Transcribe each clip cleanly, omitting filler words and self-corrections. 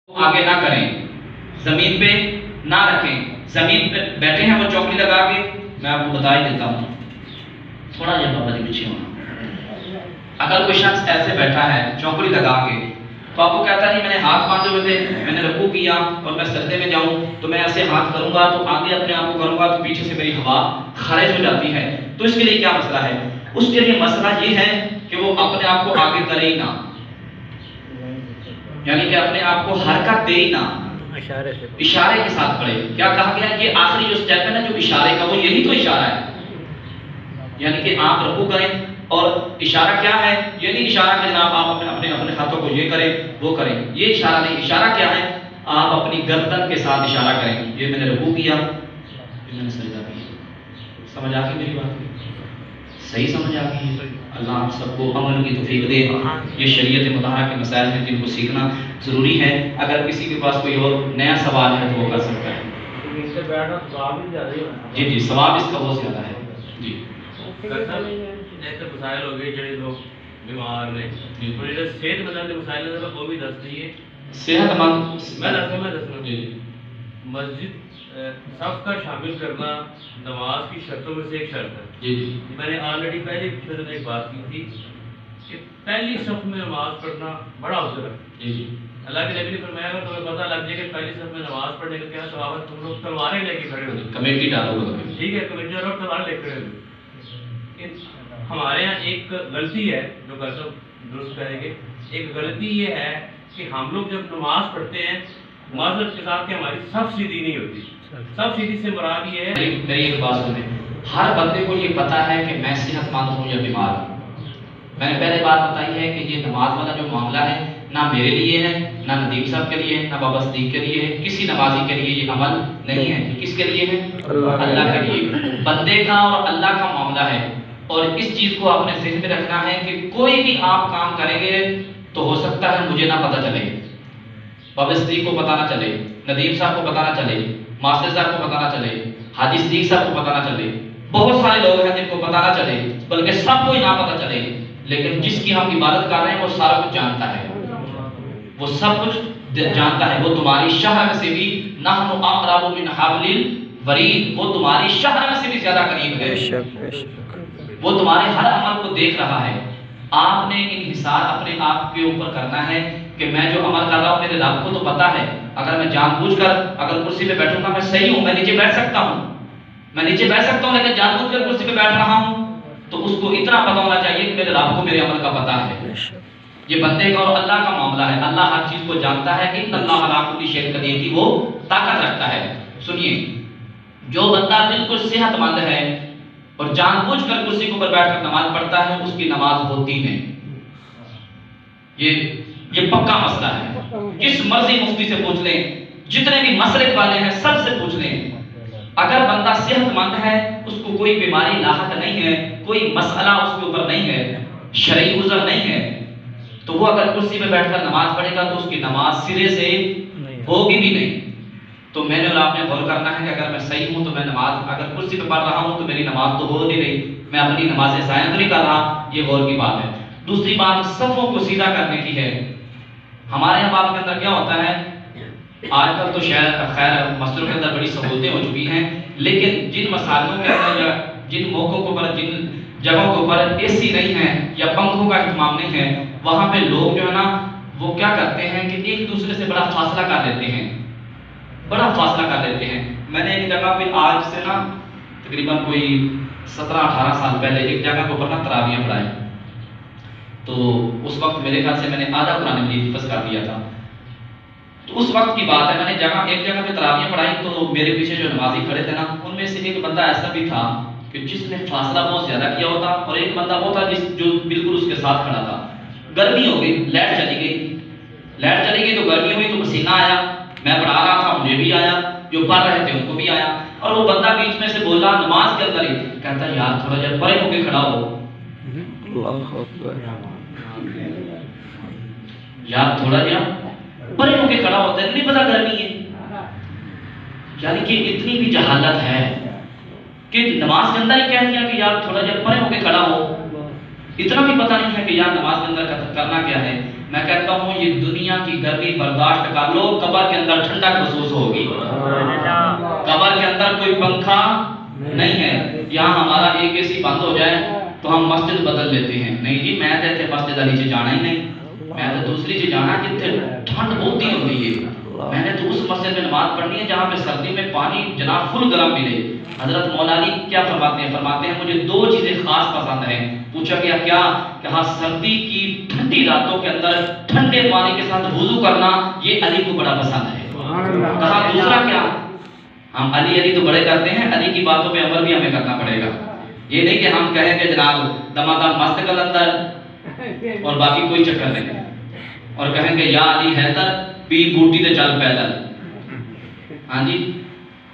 آگے نہ کریں، زمین پہ نہ رکھیں. زمین پہ بیٹھے ہیں وہ چوکڑی لگا کے، میں آپ کو بتا ہی دیتا ہوں تھوڑا جا بابا جی پیچھے ہونا. اگر کوئی شخص ایسے بیٹھا ہے چوکڑی لگا کے تو آپ کو کہتا ہے میں نے ہاتھ باندھے ہوئے تھے، میں نے رکوع کیا اور میں سجدے میں جاؤں تو میں ایسے ہاتھ کروں گا تو آگے اپنے آپ کو کروں گا تو پیچھے سے میری ہوا خارج ہو جاتی ہے. تو اس کے لیے کیا مسئلہ ہے؟ اس کے لیے مسئلہ یہ ہے کہ وہ اپنے آپ کو آگے کرے ہی نہ، یعنی کہ اپنے آپ کو حرکت دے ہی نہ، اشارے کے ساتھ پڑھے. کیا کہا گیا ہے؟ یہ آخری جو سٹیپ ہے نا جو اشارے کا، وہ یہی تو اشارہ ہے. یعنی کہ آپ رکوع کریں اور اشارہ کیا ہے؟ یہ نہیں اشارہ کہ جناب آپ اپنے ہاتھوں کو یہ کریں وہ کریں، یہ اشارہ نہیں. اشارہ کیا ہے؟ آپ اپنی گردن کے ساتھ اشارہ کریں. یہ میں نے رکوع کیا، یہ میں نے سجدہ کیا. سمجھ آ گئی میری بات؟ صحیح سمجھ آ گئی؟ اللہ آپ سب کو عمل کی توفیق دے. یہ شریعت مطہرہ کے مسائل ہیں جن کو سیکھنا ضروری ہے. اگر کسی کے پاس کوئی اور نیا سوال ہے تو وہ کر سکتا ہے. جی جی ثواب اس کا بہت زیادہ ہے. جی ایسے مسائل ہو گئے جڑے لوگ بیمار نے، صحت مند مسائل ہیں وہ بھی دس دیے. صحت مند میں دسنا جی مسجد صف کا شامل کرنا نماز کی شرطوں میں سے ایک شرط ہے. جی جی میں نے آلریڈی پہلے ایپیسوڈ میں ایک بات کی تھی کہ پہلی صف میں نماز پڑھنا بڑا افضل ہے. جی جی اللہ کے نبی نے فرمایا اگر تمہیں پتہ لگ جائے کہ پہلی صف میں نماز پڑھنے کا کیا ثواب ہے، تم لوگ تلواریں لے کے کھڑے ہو. کمیٹی ڈالو گا. ٹھیک ہے، کمیٹی ڈالو تلوار لے کھڑے ہو. ہمارے یہاں ایک غلطی ہے جو کل سب درست کریں گے. ایک غلطی یہ ہے کہ ہم لوگ جب نماز پڑھتے ہیں معذرت کے ساتھ کہ ہماری صف سیدھی نہیں ہوتی. صف سیدھی سے مراد یہ ہے، میری ایک بات سنیں، ہر بندے کو یہ پتا ہے کہ میں صحت مند ہوں یا بیمار ہوں. میں نے پہلے بات بتائی ہے کہ یہ نماز والا جو معاملہ ہے نہ میرے لیے ہے، نہ ندیم صاحب کے لیے، نہ بابا صدیق کے لیے ہے، کسی نمازی کے لیے یہ عمل نہیں ہے. یہ کس کے لیے ہے؟ اللہ کے لیے. بندے کا اور اللہ کا معاملہ ہے. اور اس چیز کو اپنے ذہن میں رکھنا ہے کہ کوئی بھی آپ کام کریں گے تو ہو سکتا ہے مجھے نہ پتہ چلے، بابا صدیق کو پتہ نہ چلے، ندیم صاحب کو پتہ نہ چلے، ماسٹر صاحب کو پتہ نہ چلے، حاجی صدیق صاحب کو پتہ نہ چلے. بہت سارے لوگ ہیں جن کو پتہ نہ چلے بلکہ سب کو ہی نہ پتہ چلے. لیکن جس کی ہم عبادت کر رہے ہیں وہ سارا کچھ جانتا ہے، وہ سب کچھ جانتا ہے. وہ تمہاری شہر سے بھی نحن اقرب من حبل الورید، وہ تمہاری شہر سے بھی زیادہ قریب ہے. وہ تمہارے ہر عمل کو دیکھ رہا ہے. آپ نے انحصار اپنے آپ کے اوپر کرنا ہے کہ میں جو عمل کر رہا ہوں میرے رب کو تو پتا ہے. اگر میں جان بوجھ کر اگر کرسی پہ بیٹھوں گا میں صحیح ہوں، میں نیچے بیٹھ سکتا ہوں، لیکن جان بوجھ کر کرسی پہ بیٹھ رہا ہوں تو اس کو اتنا پتا ہونا چاہیے کہ میرے رب کو میرے عمل کا پتا ہے. یہ بندے کا اور اللہ کا معاملہ ہے. اللہ ہر چیز کو جانتا ہے. ان اللہ علی کل شیء قدیر کی وہ طاقت رکھتا ہے. سنیے، جو بندہ بالکل صحت مند ہے اور جان بوجھ کر کرسی کے اوپر بیٹھ کر نماز پڑھتا ہے اس کی نماز ہوتی نہیں. یہ پکا مسئلہ ہے. جس مرضی مفتی سے پوچھ لیں، جتنے بھی مسلک والے ہیں سب سے پوچھ لیں، اگر بندہ صحت مند ہے، اس کو کوئی بیماری لاحق نہیں ہے، کوئی مسئلہ اس کے اوپر نہیں ہے، شرعی عذر نہیں ہے، تو وہ اگر کرسی پہ بیٹھ کر نماز پڑھے گا تو اس کی نماز سرے سے ہوگی بھی نہیں. تو میں نے اور آپ نے غور کرنا ہے کہ اگر میں صحیح ہوں تو میں نماز اگر کرسی پہ پڑھ رہا ہوں تو میری نماز تو ہو نہیں رہی، میں اپنی نمازیں ضائع نہیں کر رہا. یہ غور کی بات ہے. دوسری بات صفوں کو سیدھا کرنے کی ہے. ہمارے یہاں بات کے اندر کیا ہوتا ہے، آج کل تو شاید خیر مسجدوں کے اندر بڑی سہولتیں ہو چکی ہیں، لیکن جن مساجدوں کے اندر یا جن موقعوں کے اوپر جن جگہوں کے اوپر اے سی نہیں ہے یا پنکھوں کا اہتمام نہیں ہے، وہاں پہ لوگ جو ہے نا وہ کیا کرتے ہیں کہ ایک دوسرے سے بڑا فاصلہ کر لیتے ہیں، بڑا فاصلہ کر لیتے ہیں. میں نے ایک جگہ پہ آج سے نا تقریباً کوئی 17-18 سال پہلے ایک جگہ کے اوپر نا تراویح پڑھائی. تو اس وقت میرے خیال سے میں نے آدھا قرآن مجید حفظ کر دیا تھا. تو اس وقت کی بات ہے، میں نے ایک جگہ پہ تراویح پڑھائی تو میرے پیچھے جو نمازی کھڑے تھے نا ان میں سے ایک بندہ ایسا بھی تھا کہ جس نے فاصلہ بہت زیادہ کیا ہوتا، اور ایک بندہ وہ تھا جو بالکل اس کے ساتھ کھڑا تھا. گرمی ہو گئی، لائٹ چلی گئی تو گرمی ہوئی تو پسینہ آیا. میں پڑھا رہا تھا مجھے بھی آیا، جو پڑھ رہے تھے ان کو بھی آیا. اور وہ بندہ بیچ میں سے بولا نماز کے اندر ہی، کہتا یار تھوڑا جا پرے ہو کے کھڑا ہو، یار تھوڑا جا پرے ہو کے کھڑا ہوتا ہے، نہیں پتا گرمی ہے. یعنی کہ اتنی بھی جہالت ہے کہ نماز کے اندر ہی کہہ دیا کہ یار تھوڑا جا پرے ہو کے کھڑا ہو. اتنا بھی پتہ نہیں ہے کہ یار نماز کے اندر کرنا کیا ہے. میں کہتا ہوں یہ دنیا کی گرمی برداشت کر لو، قبر کے اندر ٹھنڈک محسوس ہوگی. قبر کے اندر کوئی پنکھا نہیں ہے. یہاں ہمارا ایک اے سی بند ہو جائے تو ہم مسجد بدل لیتے ہیں. نہیں جی میں تے مسجد علی سے جانا ہی نہیں، میں تو دوسری سے جانا جتنے ٹھنڈ بہت ہی ہوتی ہے. میں نے تو اس مسجد میں نماز پڑھنی ہے جہاں پہ سردی میں پانی جناب فل گرم ملے. حضرت مولا علی کیا فرماتے ہیں مجھے دو چیزیں خاص پسند ہیں. پوچھا گیا کیا؟ کہا سردی کی ٹھنڈی راتوں کے اندر ٹھنڈے پانی کے ساتھ وضو کرنا یہ علی کو بڑا پسند ہے. کہا دوسرا کیا؟ ہم علی تو بڑے کرتے ہیں، علی کی باتوں پہ عمل بھی ہمیں کرنا پڑے گا. یہ نہیں کہ ہم کہیں کہ جناب دمادم مست کلندر اور باقی کوئی چکر نہیں، اور کہیں کہ یا علی حیدر پی بوٹی تے چل پیدل. ہاں جی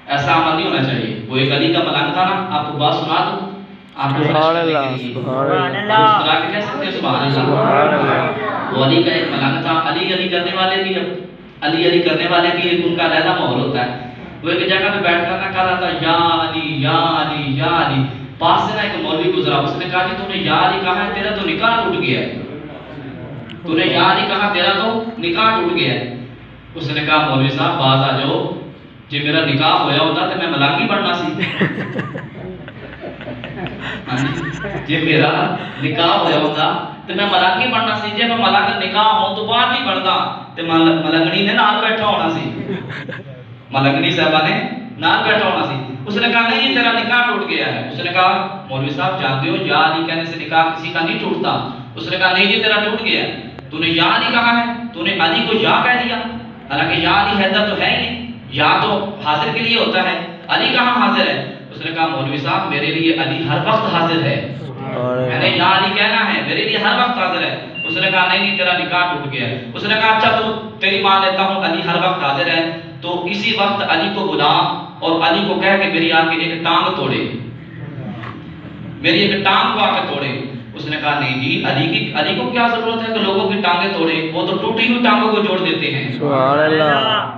ایسا عمل نہیں ہونا چاہیے. وہ ایک علی کا ملنگ تھا نا، آپ کو بات سنا دوں. آپ سبحان اللہ سبحان اللہ کہہ سکتے ہیں سبحان اللہ. وہ علی کا ایک ملنگ تھا. علی کرنے والے بھی علی کرنے والے بھی ان کا علیحدہ ماحول ہوتا ہے. وہ ایک جگہ پہ بیٹھ کر نہ کہہ رہا تھا یا علی یا علی یا علی. پاس سے نا ایک مولوی گزرا، اس نے کہا جی تو نے یا علی کہا ہے تیرا تو نکاح ٹوٹ گیا ہے. تو نے یا علی کہا تیرا تو نکاح ٹوٹ گیا ہے. اس نے کہا مولوی صاحب باز آ جاؤ، جی میرا نکاح ہویا ہوتا تو میں ملنگ ہی بننا سی. جی میرا نکاح ہویا ہوتا تو میں ملنگ ہی بننا سی. جی میں ملنگ نکاح ہوں تو باہر نہیں بنتا تو ملنگنی نے نال بیٹھا ہونا سی، ملنگنی صاحبہ نے نال بیٹھا ہونا سی. اس نے کہا نہیں تیرا نکاح ٹوٹ گیا ہے. اس نے کہا مولوی صاحب جانتے ہو یا علی کہنے سے نکاح کسی کا نہیں ٹوٹتا. اس نے کہا نہیں جی تیرا ٹوٹ گیا ہے. تو نے یا علی کہا ہے، تو نے علی کو یا کہہ دیا، حالانکہ یا علی حیدر تو ہے ہی نہیں. یا تو حاضر کے لیے ہوتا ہے، علی کہاں حاضر ہے. اس نے کہا مولوی صاحب میرے لیے علی ہر وقت حاضر ہے، میں نے یا علی کہنا ہے میرے لیے ہر وقت حاضر ہے. اس نے کہا نہیں تیرا نکاح ٹوٹ گیا ہے. اس نے کہا اچھا تو تیری مان لیتا ہوں علی ہر وقت حاضر ہے، تو اسی وقت علی کو بلا اور علی کو کہہ کہ میری آ کے ایک ٹانگ توڑے، میری ایک ٹانگ کو آ کے توڑے. اس نے کہا نہیں جی علی کو کیا ضرورت ہے کہ لوگوں کی ٹانگیں توڑے، وہ تو ٹوٹی ہوئی ٹانگوں کو جوڑ دیتے ہیں. سبحان اللہ.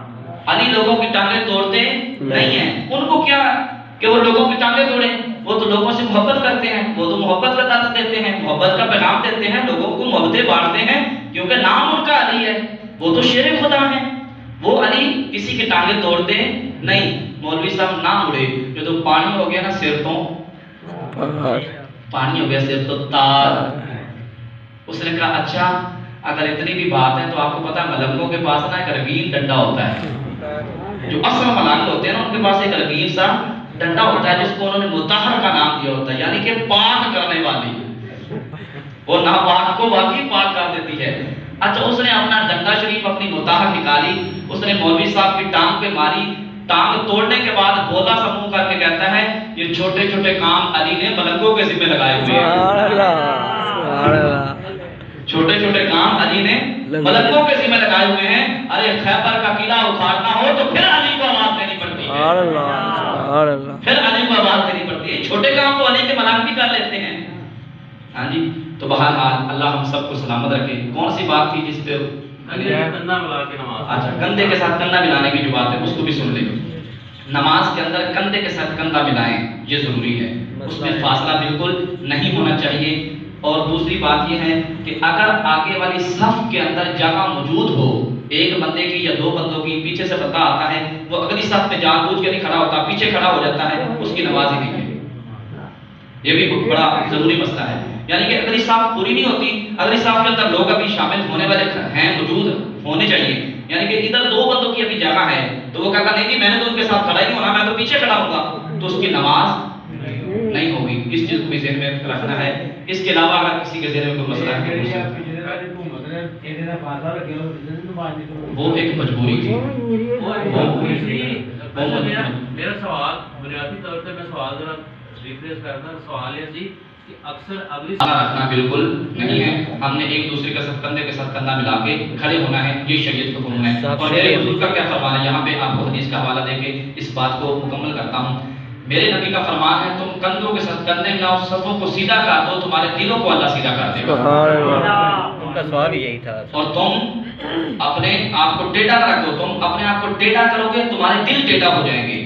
علی لوگوں کی ٹانگیں توڑتے نہیں ہیں. ان کو کیا کہ وہ لوگوں کی ٹانگیں توڑیں، وہ تو لوگوں سے محبت کرتے ہیں، وہ تو محبت کا درس دیتے ہیں، محبت کا پیغام دیتے ہیں، لوگوں کو محبتیں بانٹتے ہیں کیونکہ نام ان کا علی ہے. وہ تو شیر خدا ہیں، وہ علی کسی کی ٹانگیں توڑتے نہیں. مولوی صاحب نہ اڑے، جو تو پانی ہو گیا نا سر تو پانی ہو گیا سر تو تار. اس نے کہا اچھا اگر اتنی بھی بات ہے تو آپ کو پتا ملنگوں کے پاس نا ایک رنگین ڈنڈا ہوتا ہے. جو اصل ملنگ ہوتے ہیں نا ان کے پاس ایک رنگین سا ڈنڈا ہوتا ہے جس کو انہوں نے مطہر کا نام دیا ہوتا ہے، یعنی کہ پاک کرنے والی. وہ ناپاک کو واقعی پاک کر دیتی ہے. اچھا اس نے اپنا ڈنڈا شریف اپنی مطہر نکالی، اس نے مولوی صاحب کی ٹانگ پہ ماری. ٹانگ توڑنے کے بعد بولا سا منہ کر کے کہتا ہے یہ چھوٹے چھوٹے کام علی نے ملنگوں کے ذمہ لگائے ہوئے ہیں. چھوٹے چھوٹے کام علی نے ملنگوں کے ذمہ لگائے ہوئے ہیں. ارے خیبر کا قلعہ اکھاڑنا ہو تو پھر علی کو آواز دینی پڑتی ہے، پھر علی کو آواز دینی پڑتی ہے. چھوٹے کام تو علی کے ملنگ بھی کر لیتے ہیں. ہاں جی تو بہرحال اللہ ہم سب کو سلامت رکھے. کون سی بات تھی جس پہ اچھا کندھے کے ساتھ کندھا ملانے کی جو بات ہے اس کو بھی سن لیں. نماز کے اندر کندھے کے ساتھ کندھا ملائیں یہ ضروری ہے، اس میں فاصلہ بالکل نہیں ہونا چاہیے. اور دوسری بات یہ ہے کہ اگر آگے والی صف کے اندر جگہ موجود ہو، ایک بندے کی یا دو بندوں کی، پیچھے سے بندہ آتا ہے وہ اگلی صف میں جان بوجھ کے نہیں کھڑا ہوتا، پیچھے کھڑا ہو جاتا ہے، اس کی نماز ہی نہیں ہے. یہ بھی بڑا ضروری مسئلہ ہے. یعنی کہ اگلی صف پوری نہیں ہوتی، اگلی صف کے اندر لوگ ابھی شامل ہونے والے ہیں، موجود ہونے چاہیے. یعنی کہ ادھر دو بندوں کی ابھی جگہ ہے تو وہ کہتا نہیں جی میں نے تو ان کے ساتھ کھڑا ہی نہیں ہونا، میں تو پیچھے کھڑا ہوں گا، تو اس کی نماز نہیں ہوگی. اس چیز کو بھی ذہن میں رکھنا ہے. اس کے علاوہ اگر کسی کے ذہن میں کوئی مسئلہ ہے وہ ایک مجبوری تھی. میرا سوال بنیادی طور پہ میں سوال ذرا ریپلیس کرنا. سوال یہ تھی کہ اکثر اگلی رکھنا بالکل نہیں ہے. ہم نے ایک دوسرے کے ساتھ کندھے کے ساتھ کندھا ملا کے کھڑے ہونا ہے، یہ شریعت کا حکم ہے. اور میرے حضور کا کیا فرمان ہے، یہاں پہ آپ کو حدیث کا حوالہ دے کے اس بات کو مکمل کرتا ہوں. میرے نبی کا فرمان ہے تم کندھوں کے ساتھ کندھے ملاؤ، صفوں کو سیدھا کر دو، تمہارے دلوں کو اللہ سیدھا کر دے گا. ان کا سوال یہی تھا. اور تم اپنے آپ کو ٹیڑھا رکھ دو، تم اپنے آپ کو ٹیڑھا کرو گے تمہارے دل ٹیڑھا ہو جائیں گے.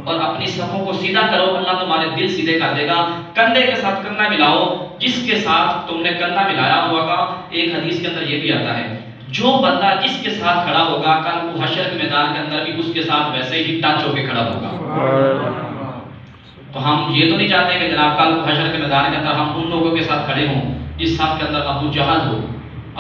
اور اپنی صفوں کو سیدھا کرو، اللہ تمہارے دل سیدھے کر دے گا. کندھے کے ساتھ کندھا ملاؤ جس کے ساتھ تم نے کندھا ملایا ہوگا. ایک حدیث کے اندر یہ بھی آتا ہے جو بندہ جس کے ساتھ کھڑا ہوگا کل وہ حشر کے میدان کے اندر بھی اس کے ساتھ ویسے ہی ٹچ ہو کے کھڑا ہوگا. تو ہم یہ تو نہیں چاہتے کہ جناب کل حشر کے میدان کے اندر ہم ان لوگوں کے ساتھ کھڑے ہوں جس صف کے اندر ابو جہل ہو,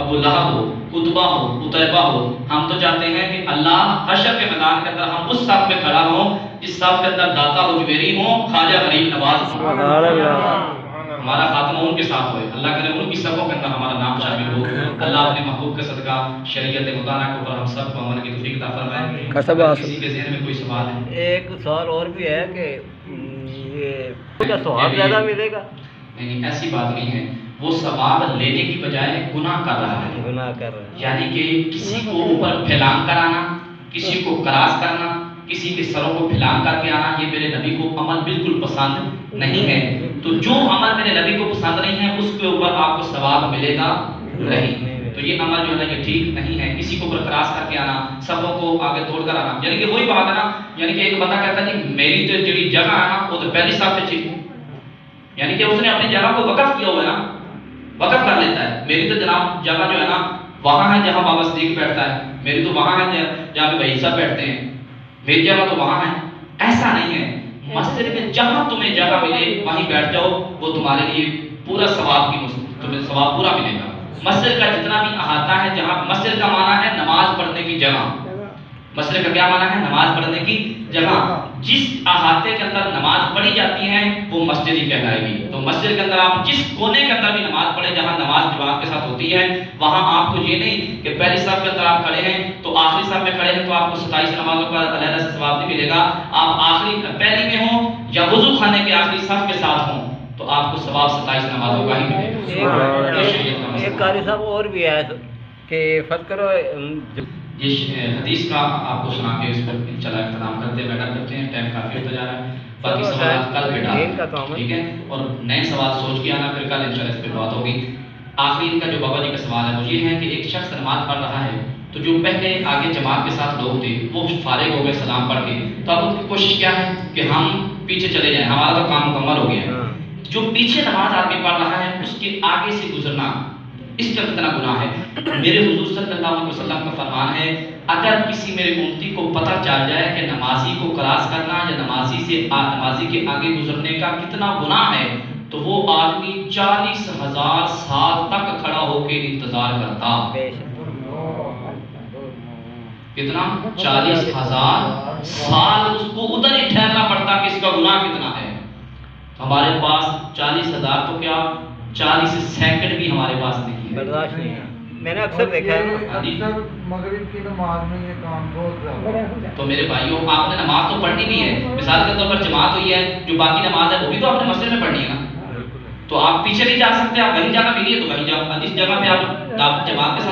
ابو لہب ہو, عتبہ ہو, عتیبہ ہو. ہم تو چاہتے ہیں کہ اللہ حشر کے میدان کے اندر ہم اس صف میں کھڑا ہوں جس صف کے اندر داتا حجویری ہوں, خواجہ غریب نواز ہوں. ہمارا خاتمہ ان کے ساتھ ہوئے. اللہ کرے ان کی صفوں کے اندر ہمارا نام شامل ہو. اللہ اپنے محبوب کے صدقہ شریعت مطالعہ کے اوپر ہم سب کو عمل کی توفیق عطا فرمائے. کسی کے ذہن میں کوئی سوال ہے؟ ایک سوال اور بھی ہے کہ یہ کیا ثواب زیادہ ملے گا؟ نہیں, ایسی بات نہیں ہے. وہ ثواب لینے کی بجائے گناہ کر رہا ہے. گناہ کر رہا ہے یعنی کہ کسی کو اوپر پھیلان کرانا, کسی کو کراس کرنا, کسی کے سروں کو پھیلان کر کے آنا, یہ میرے نبی کو عمل بالکل پسند نہیں ہے. تو جو عمل میرے نبی کو پسند نہیں ہے اس کے اوپر آپ کو ثواب ملے گا نہیں. تو یہ عمل جو ہے نا یہ ٹھیک نہیں ہے. کسی کو اوپر کراس کر کے آنا, سبوں کو آگے توڑ کر آنا, یعنی کہ وہی بات ہے نا, یعنی کہ ایک بندہ کہتا ہے کہ میری تو جڑی جگہ ہے نا وہ تو پہلی صف پہ چاہیے, یعنی کہ اس نے اپنی جگہ کو وقف کیا ہوا ہے نا, وقف کر لیتا ہے. میری تو جناب جگہ جو ہے نا وہاں ہے جہاں بابا صدیق بیٹھتا ہے, میری تو وہاں ہے جہاں پہ بھائی صاحب بیٹھتے ہیں, میری جگہ تو وہاں ہے. ایسا نہیں ہے. مسجد میں جہاں تمہیں جگہ ملے وہیں بیٹھ جاؤ, وہ تمہارے لیے پورا ثواب کی تمہیں ثواب پورا ملے گا. مسجد کا جتنا بھی احاطہ ہے, جہاں مسجد کا معنی ہے نماز پڑھنے کی جگہ, مسجد کا کیا معنی ہے نماز پڑھنے کی جگہ. جس احاطے کے اندر نماز پڑھی جاتی ہے وہ مسجد ہی کہلائے گی. تو مسجد کے اندر آپ جس کونے کے اندر بھی نماز پڑھیں جہاں نماز جماعت کے ساتھ ہوتی ہے, وہاں آپ کو یہ نہیں کہ پہلی صف کے اندر آپ کھڑے ہیں تو آخری صف میں کھڑے ہیں تو آپ کو 27 نمازوں کا علیحدہ سے ثواب نہیں ملے گا. آپ آخری پہلی میں ہوں یا وضو خانے کے آخری صف کے ساتھ ہوں تو آپ کو ثواب 27 نمازوں کا ہی ملے گا. ایک قاری صاحب اور بھی ہے کہ فرض کرو یہ حدیث کا آپ کو سنا کے اس پر انشاءاللہ اختتام کرتے ہیں, بیٹھا کرتے ہیں, ٹائم کافی ہوتا جا رہا ہے. باقی سوالات کل بیٹا, ٹھیک ہے, اور نئے سوال سوچ کے آنا, پھر کل انشاءاللہ اس پہ بات ہوگی. آخری ان کا جو بابا جی کا سوال ہے وہ یہ ہے کہ ایک شخص نماز پڑھ رہا ہے تو جو پہلے آگے جماعت کے ساتھ لوگ تھے وہ فارغ ہو گئے سلام پڑھ کے, تو اب ان کی کوشش کیا ہے کہ ہم پیچھے چلے جائیں, ہمارا تو کام مکمل ہو گیا ہے. جو پیچھے نماز آدمی پڑھ رہا ہے اس کے آگے سے گزرنا, اس کا کتنا گناہ ہے؟ میرے حضور صلی اللہ علیہ وسلم کا فرمان ہے اگر کسی میرے امتی کو پتہ چل جائے کہ نمازی کو کراس کرنا یا نمازی کے آگے گزرنے کا کتنا گناہ ہے تو وہ آدمی 40,000 سال تک کھڑا ہو کے انتظار کرتا. کتنا؟ 40,000 سال اس کو ادھر ہی ٹھہرنا پڑتا کہ اس کا گناہ کتنا ہے. ہمارے پاس 40,000 تو کیا 40 سیکنڈ بھی ہمارے پاس نہیں ہے, برداشت نہیں ہے. میں نے اکثر دیکھا ہے مغرب کی نماز میں یہ کام بہت زیادہ. تو میرے بھائیوں آپ نے نماز تو پڑھنی بھی ہے, مثال کے طور پر جماعت ہوئی ہے, جو باقی نماز ہے وہ بھی تو آپ نے مسجد میں پڑھنی ہے نا. تو آپ پیچھے نہیں جا سکتے, آپ وہیں جگہ ملی ہے تو وہیں جاؤ, جس جگہ پہ آپ جماعت کے ساتھ